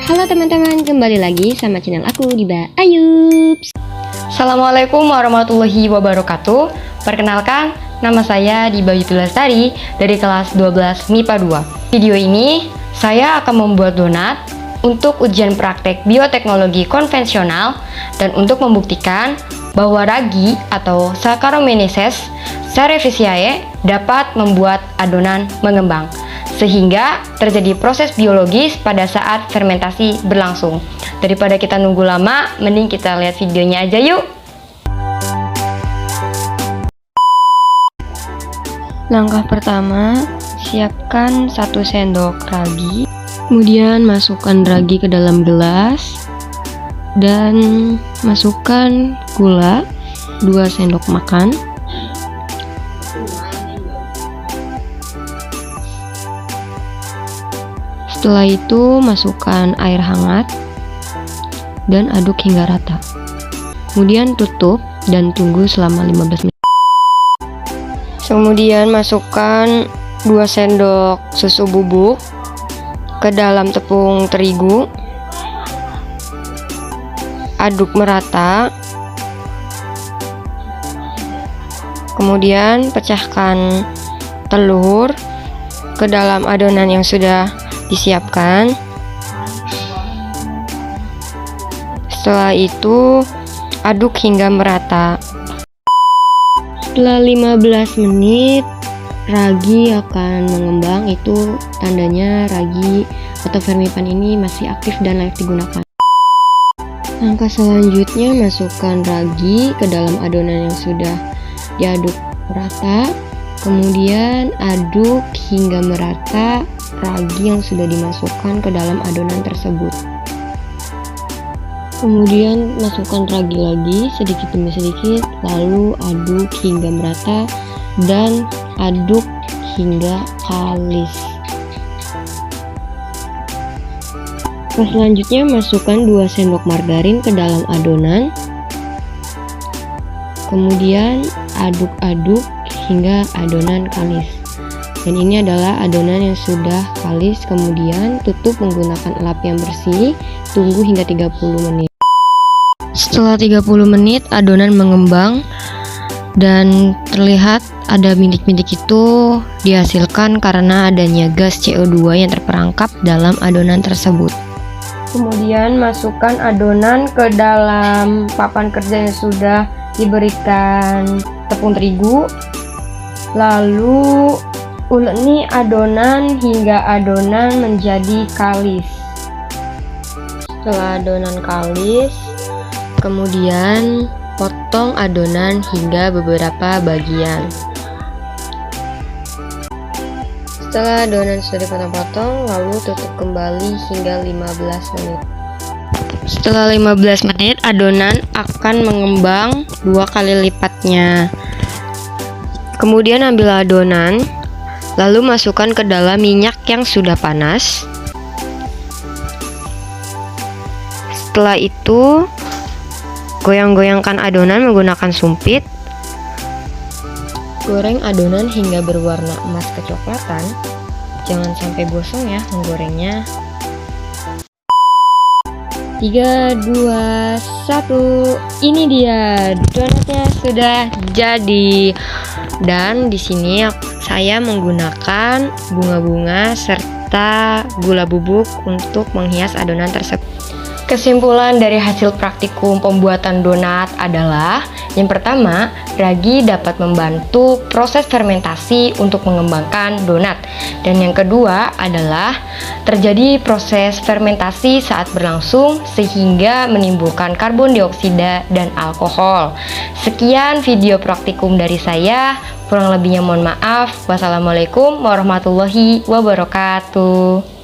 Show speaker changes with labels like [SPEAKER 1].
[SPEAKER 1] Halo teman-teman, kembali lagi sama channel aku Diba Ayups.
[SPEAKER 2] Assalamualaikum warahmatullahi wabarakatuh. Perkenalkan, nama saya Diba Ayups Lestari dari kelas 12 MIPA 2. Video ini saya akan membuat donat untuk ujian praktek bioteknologi konvensional dan untuk membuktikan bahwa ragi atau Saccharomyces cerevisiae dapat membuat adonan mengembang sehingga terjadi proses biologis pada saat fermentasi berlangsung. Daripada kita nunggu lama, mending kita lihat videonya aja yuk.
[SPEAKER 1] Langkah pertama, siapkan 1 sendok ragi. Kemudian masukkan ragi ke dalam gelas dan masukkan gula 2 sendok makan. Setelah itu masukkan air hangat dan aduk hingga rata. Kemudian tutup dan tunggu selama 15 menit. Kemudian masukkan 2 sendok susu bubuk ke dalam tepung terigu. Aduk merata. Kemudian pecahkan telur ke dalam adonan yang sudah disiapkan. Setelah itu aduk hingga merata. Setelah 15 menit ragi akan mengembang. Itu tandanya ragi atau fermipan ini masih aktif dan layak digunakan. Langkah selanjutnya, masukkan ragi ke dalam adonan yang sudah diaduk rata. Kemudian aduk hingga merata ragi yang sudah dimasukkan ke dalam adonan tersebut. Kemudian masukkan ragi lagi sedikit demi sedikit, lalu aduk hingga merata dan aduk hingga kalis. Selanjutnya masukkan 2 sendok margarin ke dalam adonan. Kemudian aduk-aduk hingga adonan kalis. Dan ini adalah adonan yang sudah kalis. Kemudian tutup menggunakan lap yang bersih. Tunggu hingga 30 menit. Setelah 30 menit adonan mengembang dan terlihat ada bintik-bintik itu dihasilkan karena adanya gas CO2 yang terperangkap dalam adonan tersebut. Kemudian masukkan adonan ke dalam papan kerja yang sudah diberikan tepung terigu. Lalu uleni adonan hingga adonan menjadi kalis. Setelah adonan kalis, kemudian potong adonan hingga beberapa bagian. Setelah adonan sudah dipotong-potong, lalu tutup kembali hingga 15 menit. Setelah 15 menit, adonan akan mengembang 2 kali lipatnya. Kemudian ambil adonan, lalu masukkan ke dalam minyak yang sudah panas. Setelah itu, goyang-goyangkan adonan menggunakan sumpit. Goreng adonan hingga berwarna emas kecoklatan. Jangan sampai gosong ya menggorengnya. 3, 2, 1. Ini dia donatnya sudah jadi. Dan di sini saya menggunakan bunga-bunga serta gula bubuk untuk menghias adonan tersebut. Kesimpulan dari hasil praktikum pembuatan donat adalah yang pertama, ragi dapat membantu proses fermentasi untuk mengembangkan donat. Dan yang kedua adalah terjadi proses fermentasi saat berlangsung sehingga menimbulkan karbon dioksida dan alkohol. Sekian video praktikum dari saya. Kurang lebihnya mohon maaf. Wassalamualaikum warahmatullahi wabarakatuh.